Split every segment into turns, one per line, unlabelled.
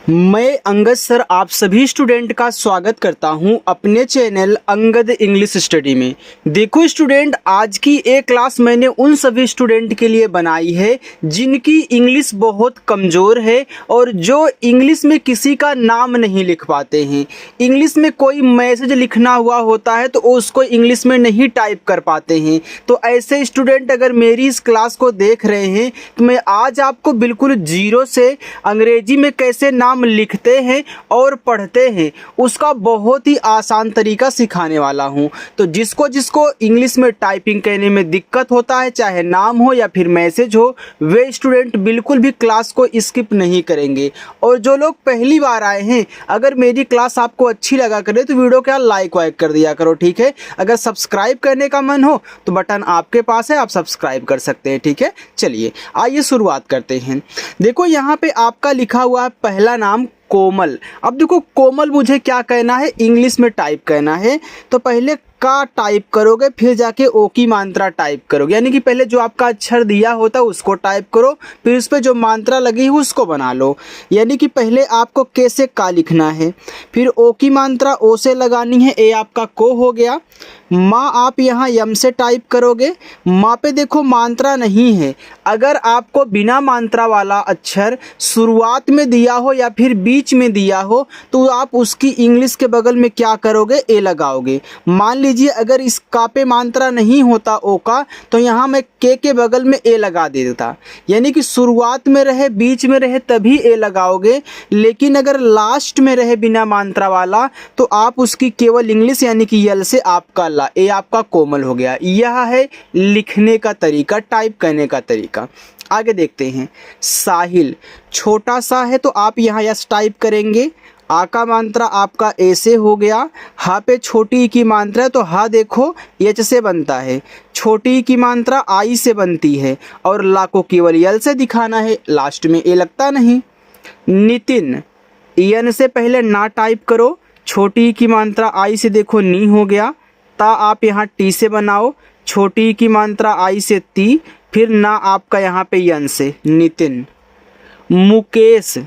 मैं अंगद सर आप सभी स्टूडेंट का स्वागत करता हूं अपने चैनल अंगद इंग्लिश स्टडी में। देखो स्टूडेंट, आज की एक क्लास मैंने उन सभी स्टूडेंट के लिए बनाई है जिनकी इंग्लिश बहुत कमज़ोर है और जो इंग्लिश में किसी का नाम नहीं लिख पाते हैं। इंग्लिश में कोई मैसेज लिखना हुआ होता है तो उसको इंग्लिश में नहीं टाइप कर पाते हैं। तो ऐसे स्टूडेंट अगर मेरी इस क्लास को देख रहे हैं तो मैं आज आपको बिल्कुल जीरो से अंग्रेजी में कैसे नाम लिखते हैं और पढ़ते हैं उसका बहुत ही आसान तरीका सिखाने वाला हूं। तो जिसको जिसको इंग्लिश में टाइपिंग करने में दिक्कत होता है, चाहे नाम हो या फिर मैसेज हो, वे स्टूडेंट बिल्कुल भी क्लास को स्किप नहीं करेंगे। और जो लोग पहली बार आए हैं, अगर मेरी क्लास आपको अच्छी लगा करे तो वीडियो को लाइक वाइक कर दिया करो, ठीक है। अगर सब्सक्राइब करने का मन हो तो बटन आपके पास है, आप सब्सक्राइब कर सकते हैं, ठीक है। चलिए आइए शुरुआत करते हैं। देखो यहाँ पे आपका लिखा हुआ है पहला नाम कोमल। अब देखो कोमल मुझे क्या कहना है, इंग्लिश में टाइप करना है। तो पहले का टाइप करोगे, फिर जाके ओ की मात्रा टाइप करोगे, यानी कि पहले जो आपका अक्षर दिया होता है उसको टाइप करो, फिर उस पर जो मात्रा लगी है उसको बना लो। यानी कि पहले आपको के से का लिखना है, फिर ओ की मात्रा ओ से लगानी है, ए आपका को हो गया। माँ आप यहाँ यम से टाइप करोगे। माँ पे देखो मात्रा नहीं है। अगर आपको बिना मात्रा वाला अक्षर शुरुआत में दिया हो या फिर बीच में दिया हो तो आप उसकी इंग्लिश के बगल में क्या करोगे, ए लगाओगे। मान लीजिए अगर इस का पे मात्रा नहीं होता ओ का, तो यहाँ मैं के बगल में ए लगा देता, यानी कि शुरुआत में रहे बीच में रहे तभी ए लगाओगे। लेकिन अगर लास्ट में रहे बिना मात्रा वाला तो आप उसकी केवल इंग्लिश यानी कि यल से आपका ला, ए आपका कोमल हो गया। यह है लिखने का तरीका, टाइप करने का तरीका। आगे देखते हैं। साहिल छोटा सा है तो आप यहाँ यस टाइप करेंगे। आ का मात्रा आपका ए से हो गया। हा पे छोटी ई की मात्रा है तो हा देखो एच से बनता है, छोटी ई की मात्रा आई से बनती है और ला को केवल यल से दिखाना है, लास्ट में ए लगता नहीं। नितिन एन से पहले ना टाइप करो, छोटी ई की मात्रा आई से देखो नी हो गया। ता आप यहाँ टी से बनाओ, छोटी ई की मात्रा आई से ती, फिर ना आपका यहाँ पे यन से नितिन। मुकेश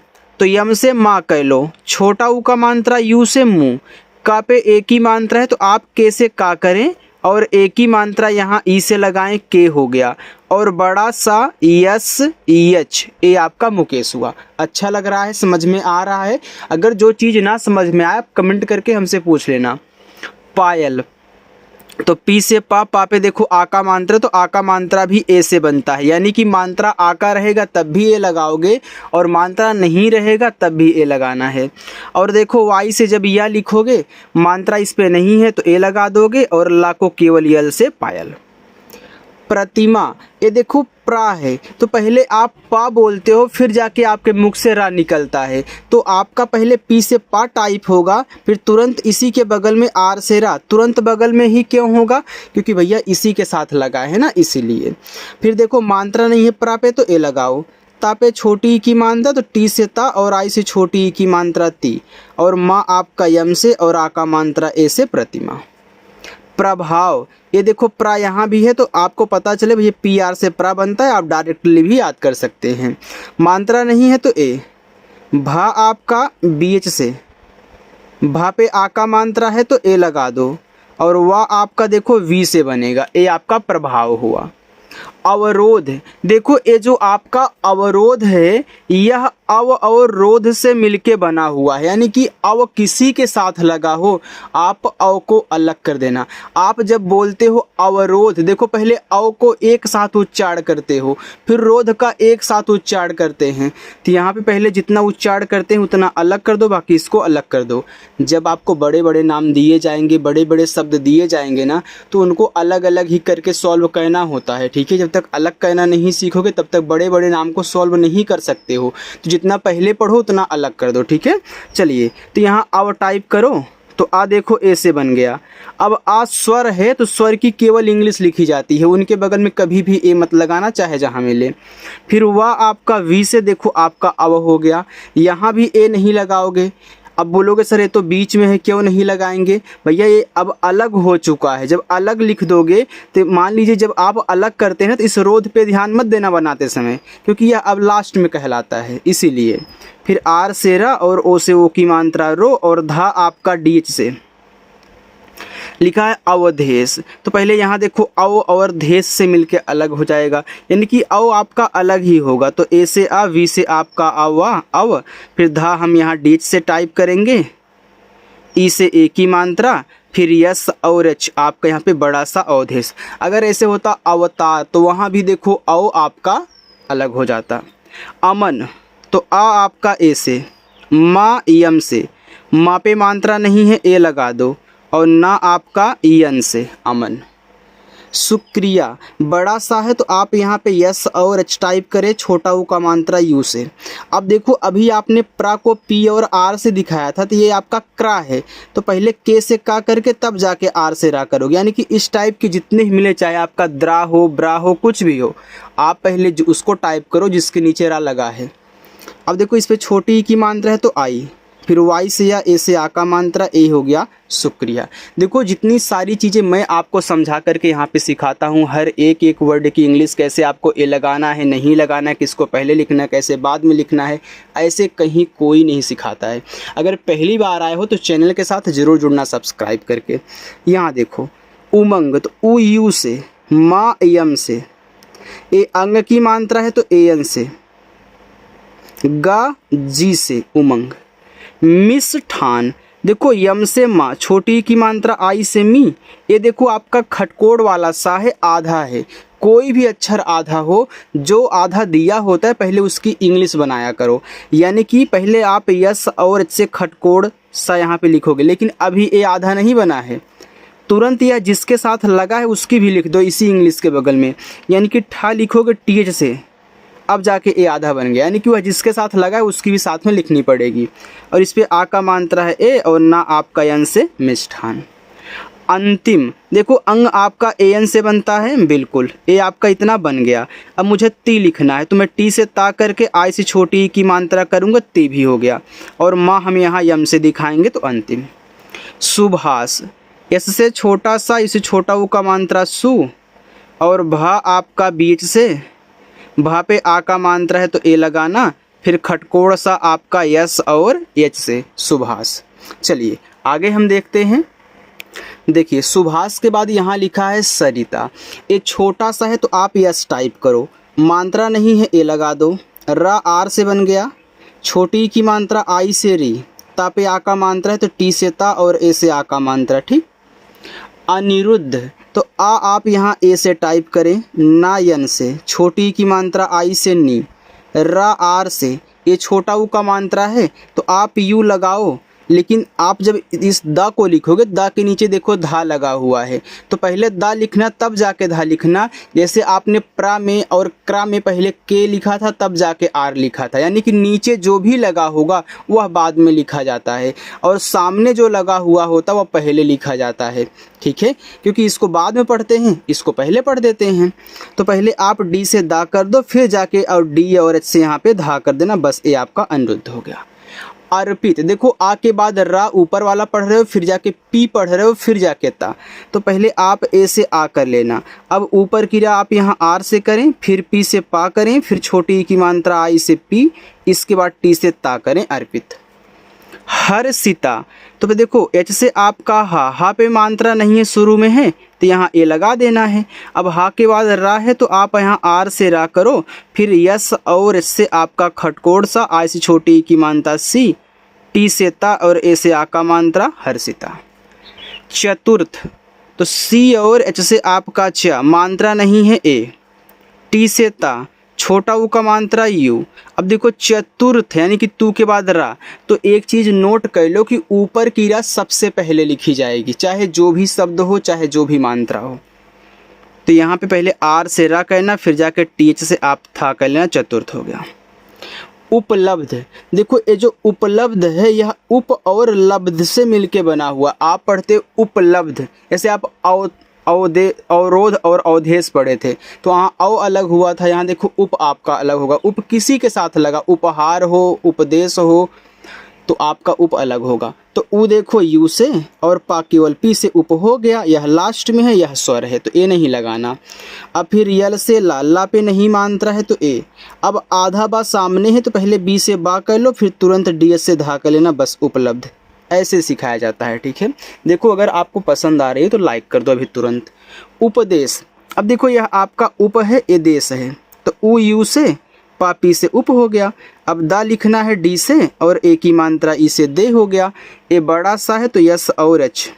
तो यम से माँ कह लो, छोटा ऊ का मात्रा यू से मुँह, का पे एक ही मात्रा है तो आप के से का करें और एक ही मात्रा यहाँ ई से लगाएं, के हो गया। और बड़ा सा यस एच, ए आपका मुकेश हुआ। अच्छा लग रहा है, समझ में आ रहा है? अगर जो चीज़ ना समझ में आए आप कमेंट करके हमसे पूछ लेना। पायल तो पी से पा पे देखो आ का मात्रा, तो आ का मात्रा भी ए से बनता है, यानी कि मात्रा आ का रहेगा तब भी ए लगाओगे और मात्रा नहीं रहेगा तब भी ए लगाना है। और देखो वाई से जब या लिखोगे, मात्रा इस पे नहीं है तो ए लगा दोगे और ला को केवल यल से पायल। प्रतिमा ये देखो प्रा है तो पहले आप पा बोलते हो, फिर जाके आपके मुख से रा निकलता है, तो आपका पहले पी से पा टाइप होगा, फिर तुरंत इसी के बगल में आर से रा, तुरंत बगल में ही क्यों होगा, क्योंकि भैया इसी के साथ लगा है ना, इसीलिए। फिर देखो मात्रा नहीं है प्रा पे तो ए लगाओ, ता पे छोटी ई की मात्रा तो टी से ता और आई से छोटी ई की मात्रा ती, और माँ आपका यम से और आ का मात्रा ए से प्रतिमा। प्रभाव ये देखो प्रा यहाँ भी है तो आपको पता चले भैया पी आर से प्रा बनता है, आप डायरेक्टली भी याद कर सकते हैं। मात्रा नहीं है तो ए। भा आपका बी एच से, भा पे आ का मात्रा है तो ए लगा दो और वाह आपका देखो वी से बनेगा, ए आपका प्रभाव हुआ। अवरोध देखो ये जो आपका अवरोध है यह अवरोध से मिलके बना हुआ है, यानी कि अव किसी के साथ लगा हो आप अव को अलग कर देना। आप जब बोलते हो अवरोध, देखो पहले अव को एक साथ उच्चारण करते हो, फिर रोध का एक साथ उच्चारण करते हैं, तो यहाँ पे पहले जितना उच्चारण करते हैं उतना अलग कर दो, बाकी इसको अलग कर दो। जब आपको बड़े बड़े नाम दिए जाएंगे, बड़े बड़े शब्द दिए जाएंगे ना, तो उनको अलग अलग ही करके सॉल्व करना होता है, ठीक है। जब तक अलग कहना नहीं सीखोगे तब तक बड़े बड़े नाम को सॉल्व नहीं कर सकते हो, तो जितना पहले पढ़ो उतना अलग कर दो, ठीक है। चलिए तो यहाँ अब टाइप करो तो आ देखो ए से बन गया। अब आ स्वर है तो स्वर की केवल इंग्लिश लिखी जाती है, उनके बगल में कभी भी ए मत लगाना चाहे जहाँ मिले। फिर वह आपका वी से देखो आपका अव हो गया, यहाँ भी ए नहीं लगाओगे। अब बोलोगे सर ये तो बीच में है, क्यों नहीं लगाएंगे? भैया ये अब अलग हो चुका है। जब अलग लिख दोगे तो मान लीजिए जब आप अलग करते हैं तो इस रोध पे ध्यान मत देना बनाते समय, क्योंकि यह अब लास्ट में कहलाता है, इसीलिए। फिर आर से रा और ओ से ओ की मात्रा रो और धा आपका डीएच से लिखा है अवधेश। तो पहले यहाँ देखो अव और देश से मिलके अलग हो जाएगा, यानी कि अव आपका अलग ही होगा। तो ए से आ, वी से आपका अवा अव, फिर धा हम यहाँ डीच से टाइप करेंगे, ई से ए की मात्रा, फिर यस और एच आपका यहाँ पे बड़ा सा अवधेश। अगर ऐसे होता अवतार तो वहाँ भी देखो अव आपका अलग हो जाता। अमन तो आ आपका ए से, मा यम से, मा पे मात्रा नहीं है ए लगा दो, और ना आपका यन से अमन। शुक्रिया बड़ा सा है तो आप यहाँ पे यस और एच टाइप करें, छोटा ऊ का मात्रा यू से। अब देखो अभी आपने प्रा को पी और आर से दिखाया था तो ये आपका क्रा है, तो पहले के से का करके तब जाके आर से रा करोगे। यानी कि इस टाइप के जितने मिले, चाहे आपका द्रा हो ब्रा हो कुछ भी हो, आप पहले उसको टाइप करो जिसके नीचे रा लगा है। अब देखो इस पर छोटी ई की मात्रा है तो आई, फिर वाई से या ए से आ का मात्रा ए हो गया शुक्रिया। देखो जितनी सारी चीज़ें मैं आपको समझा करके यहाँ पे सिखाता हूँ, हर एक एक वर्ड की इंग्लिश कैसे आपको ए लगाना है, नहीं लगाना है, किसको पहले लिखना है, कैसे बाद में लिखना है, ऐसे कहीं कोई नहीं सिखाता है। अगर पहली बार आए हो तो चैनल के साथ ज़रूर जुड़ना सब्सक्राइब करके। यहाँ देखो उमंग तो उ यू से, मा यम से, ए अंग की मात्रा है तो ए एन से, गा जी से उमंग। मिष्ठान देखो यम से माँ, छोटी की मात्रा आई से मी, ये देखो आपका खटकोड़ वाला सा है, आधा है। कोई भी अक्षर आधा हो, जो आधा दिया होता है पहले उसकी इंग्लिश बनाया करो। यानी कि पहले आप यस और एच से खटकोड़ सा यहाँ पे लिखोगे, लेकिन अभी ये आधा नहीं बना है, तुरंत या जिसके साथ लगा है उसकी भी लिख दो इसी इंग्लिश के बगल में। यानी कि ठा लिखोगे टी एच से, अब जाके ए आधा बन गया, यानी कि वह जिसके साथ लगा है उसकी भी साथ में लिखनी पड़ेगी। और इस पे आ का मात्रा है ए और ना आपका यन से मिष्ठान। अंतिम देखो अंग आपका ए एन से बनता है, बिल्कुल ए आपका इतना बन गया। अब मुझे ती लिखना है तो मैं टी से ता करके आई से छोटी की मात्रा करूँगा, ती भी हो गया। और माँ हम यहाँ यम से दिखाएंगे तो अंतिम। सुभाष एस से छोटा सा, इसे छोटा ऊ का मात्रा सु, और भा आपका बीच से, भा पे आ का मात्रा है तो ए लगाना, फिर खटकोड़ सा आपका यस और एच से सुभाष। चलिए आगे हम देखते हैं। देखिए सुभाष के बाद यहाँ लिखा है सरिता, ये छोटा सा है तो आप यस टाइप करो, मात्रा नहीं है ए लगा दो, रा आर से बन गया, छोटी की मात्रा आई से री, ता पे आ का मात्रा है तो टी से ता और ए से आ का मात्रा, ठीक। अनिरुद्ध तो आ आप यहाँ ए से टाइप करें, ना यन से, छोटी की मात्रा आई से नी, रा आर से, ये छोटा ऊ का मात्रा है तो आप यू लगाओ, लेकिन आप जब इस दा को लिखोगे दा के नीचे देखो धा लगा हुआ है, तो पहले दा लिखना तब जाके धा लिखना। जैसे आपने प्रा में और क्रा में पहले के लिखा था तब जाके आर लिखा था, यानी कि नीचे जो भी लगा होगा वह बाद में लिखा जाता है और सामने जो लगा हुआ होता वह पहले लिखा जाता है, ठीक है। क्योंकि इसको बाद में पढ़ते हैं, इसको पहले पढ़ देते हैं। तो पहले आप डी से दा कर दो, फिर जाके और डी और एच से यहाँ पे धा कर देना, बस ये आपका अनिरुद्ध हो गया। अर्पित देखो आ के बाद रा ऊपर वाला पढ़ रहे हो, फिर जाके पी पढ़ रहे हो, फिर जाके ता, तो पहले आप ए से आ कर लेना। अब ऊपर की रा आप यहाँ आर से करें, फिर पी से पा करें, फिर छोटी की मात्रा आई से पी, इसके बाद टी से ता करें अर्पित। हर्षिता तो फिर देखो एच से आपका हा पे मात्रा नहीं है शुरू में है तो यहाँ ए लगा देना है। अब हा के बाद रा है तो आप यहाँ आर से रा करो, फिर यस और एच से आपका खटकोड़ सा, आई से छोटी की मात्रा सी, टी से ता और ए से आ का मात्रा हर्षिता। चतुर्थ तो सी और एच से आपका च, मात्रा नहीं है ए, टी से ता, छोटा ऊ का मात्रा यू। अब देखो चतुर्थ यानी कि तू के बाद रा, तो एक चीज़ नोट कर लो कि ऊपर की रा सबसे पहले लिखी जाएगी, चाहे जो भी शब्द हो, चाहे जो भी मात्रा हो। तो यहाँ पे पहले आर से रा करना, फिर जाकर टी एच से आप था कर लेना, चतुर्थ हो गया। उपलब्ध देखो ये जो उपलब्ध है यह उप और लब्ध से मिलके बना हुआ, आप पढ़ते उपलब्ध, जैसे आप अवरोध और अवधेश पढ़े थे तो वहाँ अव अलग हुआ था, यहाँ देखो उप आपका अलग होगा। उप किसी के साथ लगा, उपहार हो, उपदेश हो, तो आपका उप अलग होगा। तो ऊ देखो यू से और पा केवल पी से उप हो गया, यह लास्ट में है, यह स्वर है तो ए नहीं लगाना। अब फिर यल से ला, ला पे नहीं मात्रा है तो ए। अब आधा बा सामने है तो पहले बी से बा कर लो, फिर तुरंत डी एस से धा कर लेना, बस उपलब्ध। ऐसे सिखाया जाता है, ठीक है। देखो अगर आपको पसंद आ रही है तो लाइक कर दो अभी तुरंत। उपदेश, अब देखो यह आपका उप है, ए देश है, तो ऊ यू से पा पी से उप हो गया। अब दा लिखना है डी से और ए की मात्रा ई से दे हो गया। ए बड़ा सा है तो यस और एच।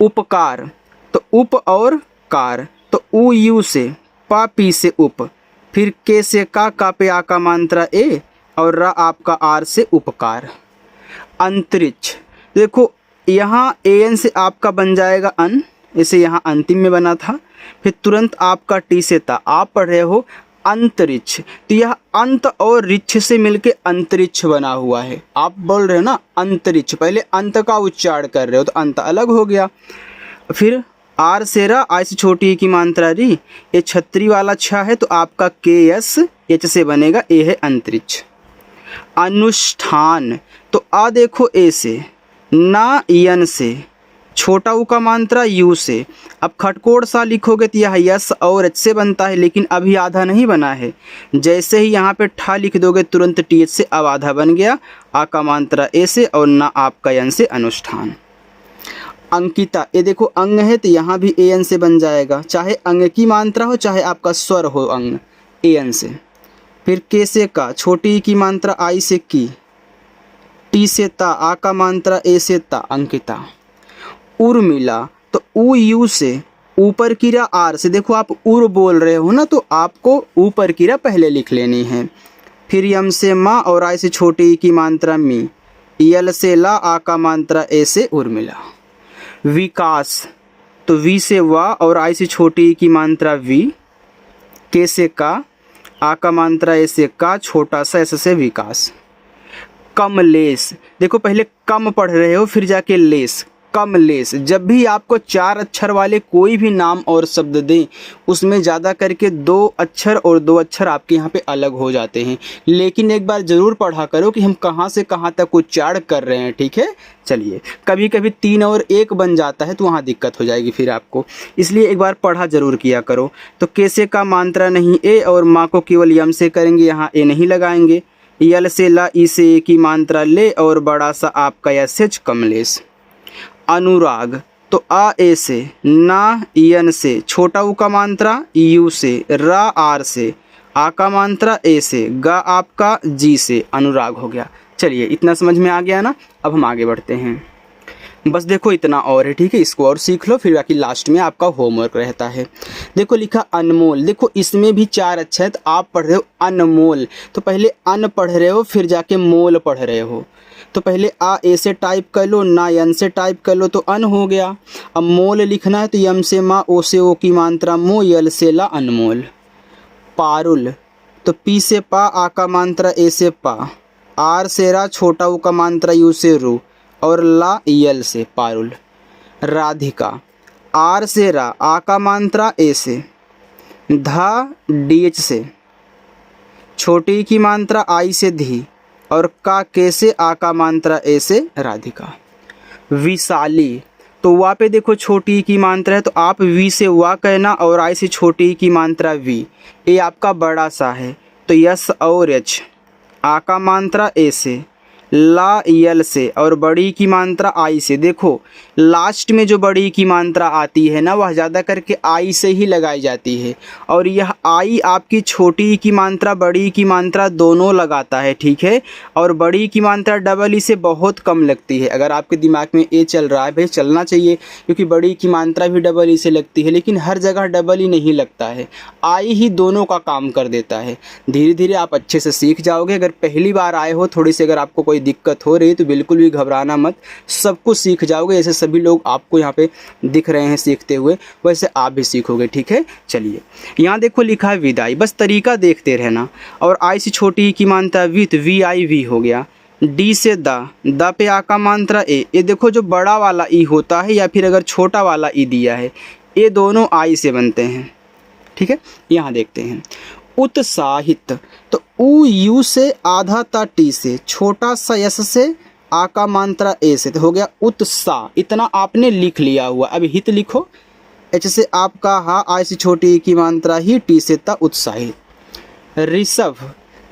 उपकार, तो उप और कार, तो ऊ यू से पा पी से उप, फिर के से का पे आ का मात्रा ए और रा आपका आर से उपकार। अंतरिक्ष, देखो यहाँ ए एन से आपका बन जाएगा अन, इसे यहाँ अंतिम में बना था, फिर तुरंत आपका टी से था, आप पढ़ रहे हो अंतरिक्ष, तो यह अंत और रिच्छ से मिलके अंतरिक्ष बना हुआ है। आप बोल रहे हो ना अंतरिक्ष, पहले अंत का उच्चारण कर रहे हो तो अंत अलग हो गया। फिर आर से रा, आई से छोटी की मात्रा री, ये छतरी वाला छा है तो आपका के एस एच से बनेगा, ए है अंतरिक्ष। अनुष्ठान, तो आ देखो ए से, ना यन से, छोटा ऊ का मात्रा यू से। अब खटकोड़ सा लिखोगे तो यह यस और एच से बनता है, लेकिन अभी आधा नहीं बना है। जैसे ही यहाँ पे ठा लिख दोगे तुरंत टी एच से अब आधा बन गया, आ का मात्रा ए से और ना आपका यन से, अनुष्ठान। अंकिता, ये देखो अंग है तो यहाँ भी ए एन से बन जाएगा, चाहे अंग की मात्रा हो चाहे आपका स्वर हो अंग, ए एन से। फिर के से का, छोटी की मात्रा आई से की, टी से ता, आ का मात्रा ए से ता, अंकिता। उर्मिला, तो ऊ यू से, ऊपर की रा आर से, देखो आप उर बोल रहे हो ना तो आपको ऊपर की रा पहले लिख लेनी है। फिर यम से माँ और आई से छोटी की मात्रा मी, यल से ला, आ का मात्रा ए से उर्मिला। विकास, तो वी से वा और आई से छोटी की मात्रा वी, के से का, आ का मात्रा ए से का, छोटा सा ऐसे से विकास। कमलेश, देखो पहले कम पढ़ रहे हो फिर जाके लेस, कमलेश। जब भी आपको 4 अक्षर वाले कोई भी नाम और शब्द दें उसमें ज़्यादा करके 2 अक्षर और 2 अक्षर आपके यहाँ पे अलग हो जाते हैं, लेकिन एक बार ज़रूर पढ़ा करो कि हम कहाँ से कहाँ तक उच्चारण कर रहे हैं, ठीक है। चलिए, कभी कभी 3 और 1 बन जाता है तो वहाँ दिक्कत हो जाएगी फिर आपको, इसलिए एक बार पढ़ा ज़रूर किया करो। तो कैसे का मात्रा नहीं ए और माँ को केवल यम से करेंगे, यहाँ ए नहीं लगाएंगे। यल से ला, ई से ए की मात्रा ले और बड़ा सा आपका एस एच, कमलेश। अनुराग, तो आ ए से, ना यन से, छोटा ऊ का मात्रा यू से, रा आर से, आ का मात्रा ए से, गा आपका जी से, अनुराग हो गया। चलिए इतना समझ में आ गया ना, अब हम आगे बढ़ते हैं। बस देखो इतना और है, ठीक है, इसको और सीख लो, फिर बाकी लास्ट में आपका होमवर्क रहता है। देखो लिखा अनमोल, देखो इसमें भी 4 अक्षर है तो आप पढ़ रहे हो अनमोल, तो पहले अन पढ़ रहे हो फिर जाके मोल पढ़ रहे हो, तो पहले आ ए से टाइप कर लो, ना यन से टाइप कर लो तो अन हो गया। अब मोल लिखना है तो यम से मा, ओ से ओ की मात्रा मो, यल से ला, अनमोल। पारुल, तो पी से पा, आ का मात्रा ए से पा, आर से रा, छोटा ऊ का मात्रा यू से रू और ला यल से, पारुल। राधिका, आर से रा, आ का मात्रा ए से, धा डी एच से, छोटी की मात्रा आई से धी और का के से, आ का मात्रा ए से, राधिका। विशाली, तो वा पे देखो छोटी की मात्रा है तो आप वी से वा कहना और आई से छोटी की मात्रा वी, ए आपका बड़ा सा है तो यस और एच, आ का मात्रा ए से, ला यल से और बड़ी की मात्रा आई से। देखो लास्ट में जो बड़ी की मात्रा आती है ना वह ज़्यादा करके आई से ही लगाई जाती है, और यह आई आपकी छोटी की मात्रा बड़ी की मात्रा दोनों लगाता है, ठीक है। और बड़ी की मात्रा डबल ई से बहुत कम लगती है। अगर आपके दिमाग में ए चल रहा है, भाई चलना चाहिए, क्योंकि बड़ी की मात्रा भी डबल ई से लगती है, लेकिन हर जगह डबल ई नहीं लगता है, आई ही दोनों का काम कर देता है। धीरे धीरे आप अच्छे से सीख जाओगे। अगर पहली बार आए हो, थोड़ी सी अगर आपको कोई दिक्कत हो रही है तो बिल्कुल भी घबराना मत, सब कुछ सीख जाओगे। ऐसे सभी लोग आपको यहाँ पे दिख रहे हैं सीखते हुए, वैसे आप भी सीखोगे, ठीक है। चलिए यहाँ देखो लिखा है विदाई, बस तरीका देखते रहना। और आई से छोटी की मात्रा विथ, वी आई वी हो गया। डी से द पे आ का मात्रा ए, ये देखो जो बड़ा वाला ई होता है या फिर अगर छोटा वाला ई दिया है, ये दोनों आई से बनते हैं, ठीक है। यहाँ देखते हैं उत्साहित। तो ऊ यू से, आधा ता टी से, छोटा सा यस से, आ का मात्रा ए से, तो हो गया उत्साह। इतना आपने लिख लिया हुआ। अब हित लिखो। एच से आपका हा, आई से छोटी ई की मात्रा ही, टी से ता, उत्साहित। ऋषभ,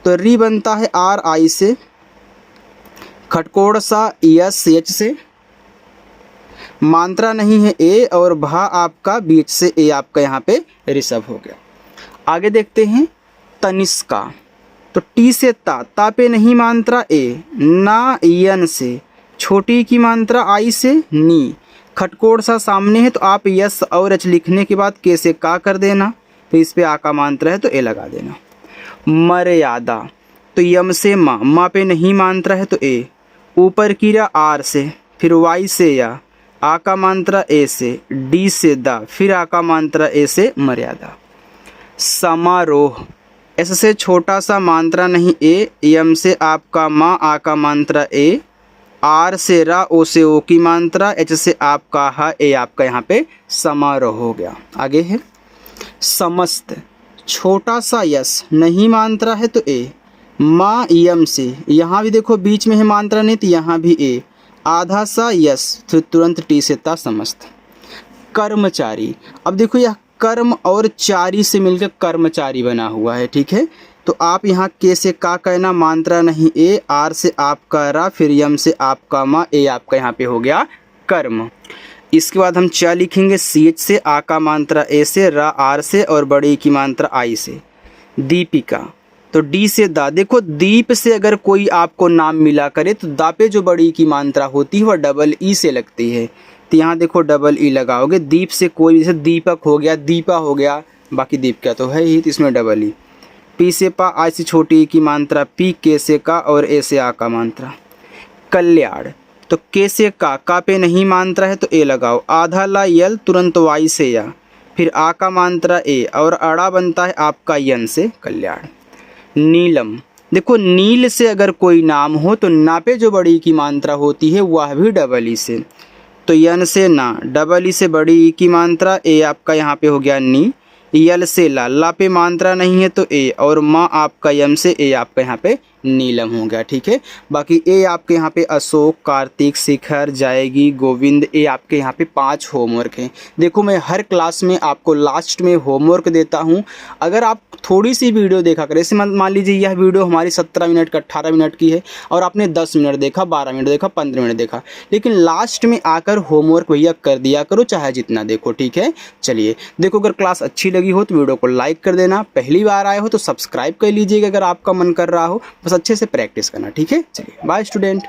तो री बनता है आर आई से, खटकोड़ सा यस एच से, मात्रा नहीं है ए, और भा आपका बीच से ए आपका यहाँ पे ऋषभ हो गया। आगे देखते हैं तनिष्का, तो टी से ता पे नहीं मात्रा ए, ना यन से, छोटी की मात्रा आई से, नी, खटकोड़ सा सामने है तो आप यस और एच लिखने के बाद के से का कर देना, फिर इस पे आ का मात्रा है तो ए लगा देना। मर्यादा, तो यम से माँ पे नहीं मात्रा है तो ए, ऊपर की रा आर से, फिर वाई से या, आ का मात्रा ए से, डी से दा, फिर आ का मात्रा ए से, मर्यादा। समारोह, एस से छोटा सा मात्रा नहीं ए, यम से आपका माँ, आ का मात्रा ए, आर से रा, ओ से ओ की मात्रा, एच से आपका हा, ए आपका यहाँ पे समारोह हो गया। आगे है समस्त, छोटा सा यस नहीं मात्रा है तो ए, माँ यम से, यहाँ भी देखो बीच में है मात्रा नहीं तो यहाँ भी ए, आधा सा यस, फिर तुरंत टी से ता, समस्त। कर्मचारी, अब देखो यह कर्म और चारी से मिलकर कर्मचारी बना हुआ है, ठीक है। तो आप यहाँ के से का कहना, मात्रा नहीं ए, आर से आपका रा, फिर यम से आपका मा, ए आपका यहाँ पे हो गया कर्म। इसके बाद हम चा लिखेंगे सी एच से, आ का मात्रा ए से, रा आर से, और बड़ी की मात्रा आई से। दीपिका, तो डी से दा, देखो दीप से अगर कोई आपको नाम मिला करे तो दा पे जो बड़ी की मात्रा होती है वह डबल ई से लगती है, तो यहाँ देखो डबल ई लगाओगे। दीप से कोई, जैसे दीपक हो गया, दीपा हो गया, बाकी दीप का तो है ही, तो इसमें डबल ई। पी से पा, आई से छोटी ई की मात्रा पी, के से का, और ए से आ का मात्रा। कल्याण, तो के से का पे नहीं मात्रा है तो ए लगाओ, आधा ला यल, तुरंत वाई से या, फिर आ का मात्रा ए, और अड़ा बनता है आपका यन से, कल्याण। नीलम, देखो नील से अगर कोई नाम हो तो ना पे जो बड़ी की मात्रा होती है वह भी डबल ई से, तो यन से ना, डबल ई से बड़ी ई की मात्रा, ए आपका यहाँ पे हो गया नी, यल से ला पे मात्रा नहीं है तो ए, और माँ आपका यम से, ए आपका यहाँ पे नीलम हो गया, ठीक है। बाकी ए आपके यहाँ पे अशोक, कार्तिक, शिखर, जाएगी, गोविंद, ए आपके यहाँ पे 5 होमवर्क हैं। देखो मैं हर क्लास में आपको लास्ट में होमवर्क देता हूँ। अगर आप थोड़ी सी वीडियो देखा करें, जैसे मान लीजिए यह वीडियो हमारी 17 मिनट का 18 मिनट की है और आपने 10 मिनट देखा, 12 मिनट देखा, 15 मिनट देखा, लेकिन लास्ट में आकर होमवर्क भैया कर दिया करो, चाहे जितना देखो, ठीक है। चलिए देखो, अगर क्लास अच्छी लगी हो तो वीडियो को लाइक कर देना, पहली बार आए हो तो सब्सक्राइब कर लीजिएगा अगर आपका मन कर रहा हो, बस अच्छे से प्रैक्टिस करना, ठीक है। चलिए बाय स्टूडेंट।